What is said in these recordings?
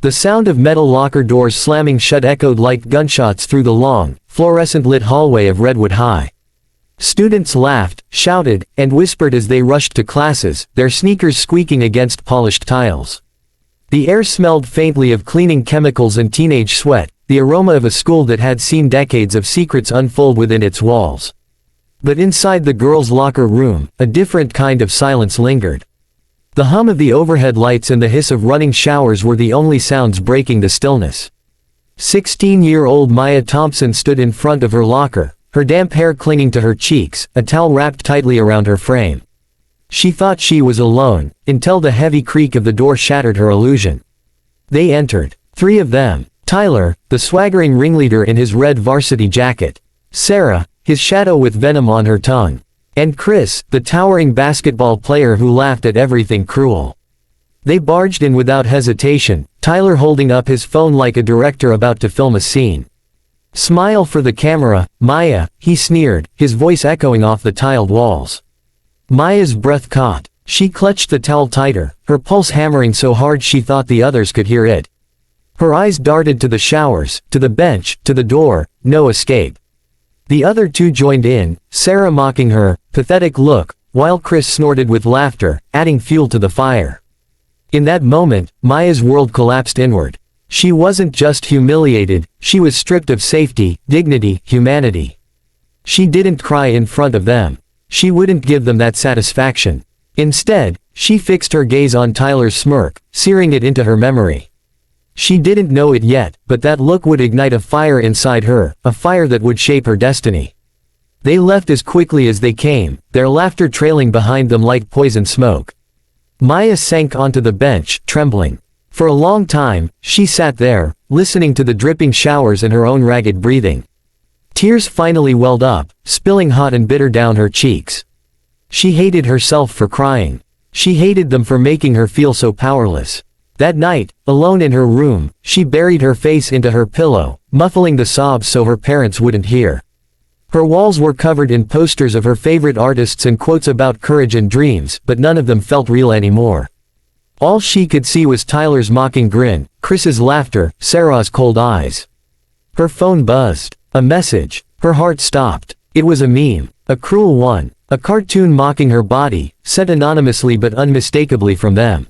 The sound of metal locker doors slamming shut echoed like gunshots through the long, fluorescent-lit hallway of Redwood High. Students laughed, shouted, and whispered as they rushed to classes, their sneakers squeaking against polished tiles. The air smelled faintly of cleaning chemicals and teenage sweat, the aroma of a school that had seen decades of secrets unfold within its walls. But inside the girls' locker room, a different kind of silence lingered. The hum of the overhead lights and the hiss of running showers were the only sounds breaking the stillness. 16-year-old Maya Thompson stood in front of her locker, her damp hair clinging to her cheeks, a towel wrapped tightly around her frame. She thought she was alone, until the heavy creak of the door shattered her illusion. They entered. 3 of them. Tyler, the swaggering ringleader in his red varsity jacket. Sarah, his shadow with venom on her tongue. And Chris, the towering basketball player who laughed at everything cruel. They barged in without hesitation, Tyler holding up his phone like a director about to film a scene. "Smile for the camera, Maya," he sneered, his voice echoing off the tiled walls. Maya's breath caught. She clutched the towel tighter, her pulse hammering so hard she thought the others could hear it. Her eyes darted to the showers, to the bench, to the door, no escape. The other 2 joined in, Sarah mocking her, pathetic look, while Chris snorted with laughter, adding fuel to the fire. In that moment, Maya's world collapsed inward. She wasn't just humiliated, she was stripped of safety, dignity, humanity. She didn't cry in front of them. She wouldn't give them that satisfaction. Instead, she fixed her gaze on Tyler's smirk, searing it into her memory. She didn't know it yet, but that look would ignite a fire inside her, a fire that would shape her destiny. They left as quickly as they came, their laughter trailing behind them like poison smoke. Maya sank onto the bench, trembling. For a long time, she sat there, listening to the dripping showers and her own ragged breathing. Tears finally welled up, spilling hot and bitter down her cheeks. She hated herself for crying. She hated them for making her feel so powerless. That night, alone in her room, she buried her face into her pillow, muffling the sobs so her parents wouldn't hear. Her walls were covered in posters of her favorite artists and quotes about courage and dreams, but none of them felt real anymore. All she could see was Tyler's mocking grin, Chris's laughter, Sarah's cold eyes. Her phone buzzed. A message. Her heart stopped. It was a meme. A cruel one. A cartoon mocking her body, sent anonymously but unmistakably from them.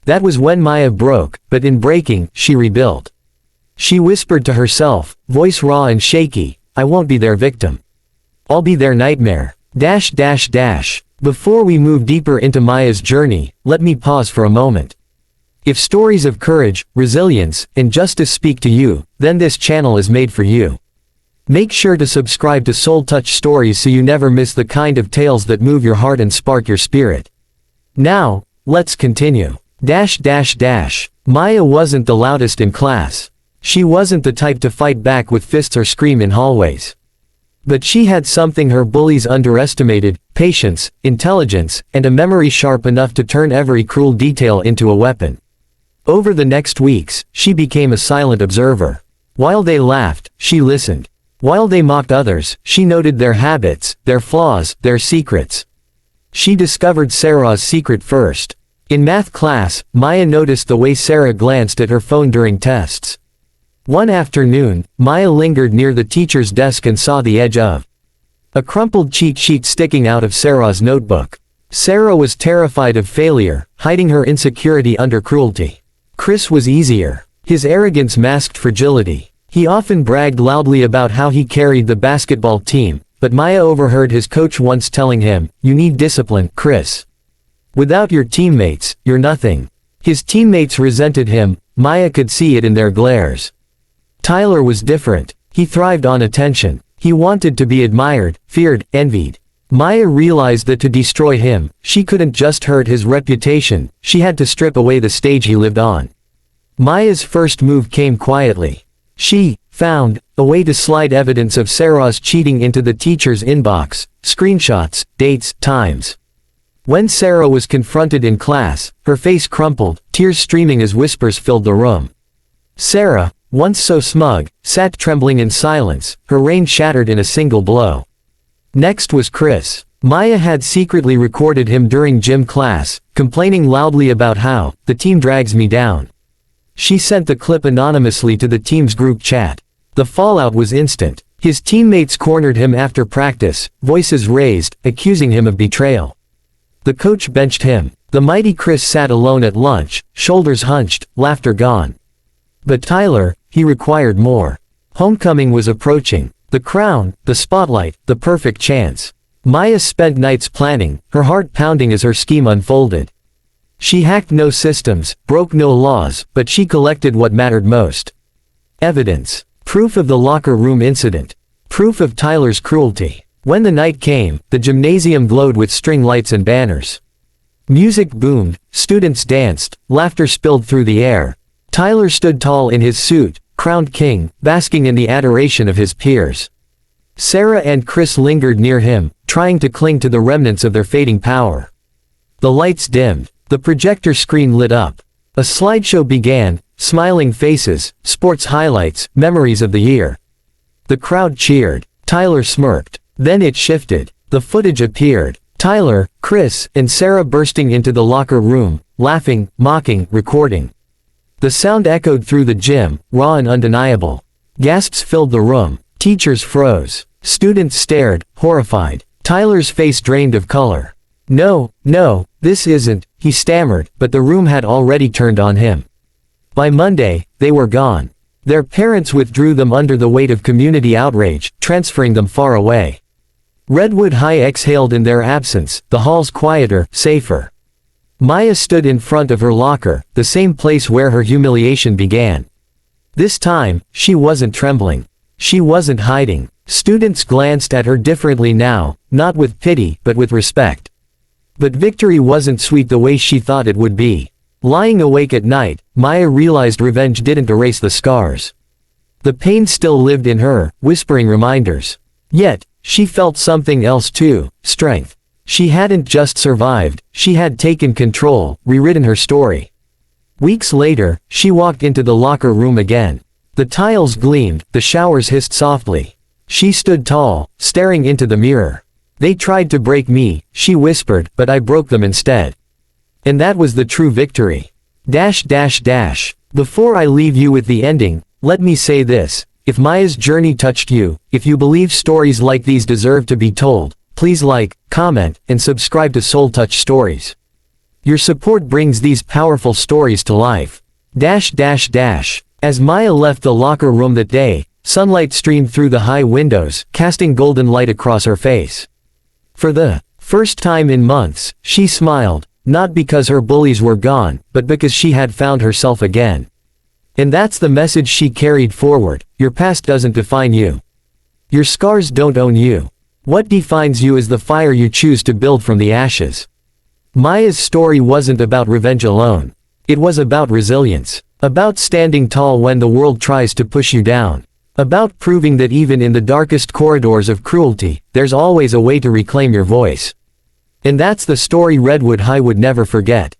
That was when Maya broke, but in breaking, she rebuilt. She whispered to herself, voice raw and shaky, "I won't be their victim. I'll be their nightmare." Before we move deeper into Maya's journey, let me pause for a moment. If stories of courage, resilience, and justice speak to you, then this channel is made for you. Make sure to subscribe to SoulTouch Stories so you never miss the kind of tales that move your heart and spark your spirit. Now, let's continue. Maya wasn't the loudest in class. She wasn't the type to fight back with fists or scream in hallways. But she had something her bullies underestimated: patience, intelligence, and a memory sharp enough to turn every cruel detail into a weapon. Over the next weeks, she became a silent observer. While they laughed, she listened. While they mocked others, she noted their habits, their flaws, their secrets. She discovered Sarah's secret first. In math class, Maya noticed the way Sarah glanced at her phone during tests. One afternoon, Maya lingered near the teacher's desk and saw the edge of a crumpled cheat sheet sticking out of Sarah's notebook. Sarah was terrified of failure, hiding her insecurity under cruelty. Chris was easier. His arrogance masked fragility. He often bragged loudly about how he carried the basketball team, but Maya overheard his coach once telling him, "You need discipline, Chris. Without your teammates, you're nothing." His teammates resented him, Maya could see it in their glares. Tyler was different. He thrived on attention. He wanted to be admired, feared, envied. Maya realized that to destroy him, she couldn't just hurt his reputation, she had to strip away the stage he lived on. Maya's first move came quietly. She found a way to slide evidence of Sarah's cheating into the teacher's inbox, screenshots, dates, times. When Sarah was confronted in class, her face crumpled, tears streaming as whispers filled the room. Sarah, once so smug, sat trembling in silence, her reign shattered in a single blow. Next was Chris. Maya had secretly recorded him during gym class, complaining loudly about how, "The team drags me down." She sent the clip anonymously to the team's group chat. The fallout was instant. His teammates cornered him after practice, voices raised, accusing him of betrayal. The coach benched him. The mighty Chris sat alone at lunch, shoulders hunched, laughter gone. But Tyler, he required more. Homecoming was approaching. The crown, the spotlight, the perfect chance. Maya spent nights planning, her heart pounding as her scheme unfolded. She hacked no systems, broke no laws, but she collected what mattered most. Evidence. Proof of the locker room incident. Proof of Tyler's cruelty. When the night came, the gymnasium glowed with string lights and banners. Music boomed, students danced, laughter spilled through the air. Tyler stood tall in his suit, crowned king, basking in the adoration of his peers. Sarah and Chris lingered near him, trying to cling to the remnants of their fading power. The lights dimmed. The projector screen lit up. A slideshow began, smiling faces, sports highlights, memories of the year. The crowd cheered. Tyler smirked. Then it shifted. The footage appeared. Tyler, Chris, and Sarah bursting into the locker room, laughing, mocking, recording. The sound echoed through the gym, raw and undeniable. Gasps filled the room. Teachers froze. Students stared, horrified. Tyler's face drained of color. No, this isn't, he stammered, but the room had already turned on him. By Monday, they were gone. Their parents withdrew them under the weight of community outrage, transferring them far away. Redwood High exhaled in their absence, the halls quieter, safer. Maya stood in front of her locker, the same place where her humiliation began. This time, she wasn't trembling. She wasn't hiding. Students glanced at her differently now, not with pity, but with respect. But victory wasn't sweet the way she thought it would be. Lying awake at night, Maya realized revenge didn't erase the scars. The pain still lived in her, whispering reminders. Yet, she felt something else too, strength. She hadn't just survived, she had taken control, rewritten her story. Weeks later, she walked into the locker room again. The tiles gleamed, the showers hissed softly. She stood tall, staring into the mirror. They tried to break me, she whispered, but I broke them instead. And that was the true victory. Before I leave you with the ending, let me say this. If Maya's journey touched you, if you believe stories like these deserve to be told, please like, comment, and subscribe to SoulTouch Stories. Your support brings these powerful stories to life. As Maya left the locker room that day, sunlight streamed through the high windows, casting golden light across her face. For the first time in months, she smiled, not because her bullies were gone, but because she had found herself again. And that's the message she carried forward. Your past doesn't define you. Your scars don't own you. What defines you is the fire you choose to build from the ashes. Maya's story wasn't about revenge alone. It was about resilience. About standing tall when the world tries to push you down. About proving that even in the darkest corridors of cruelty, there's always a way to reclaim your voice. And that's the story Redwood High would never forget.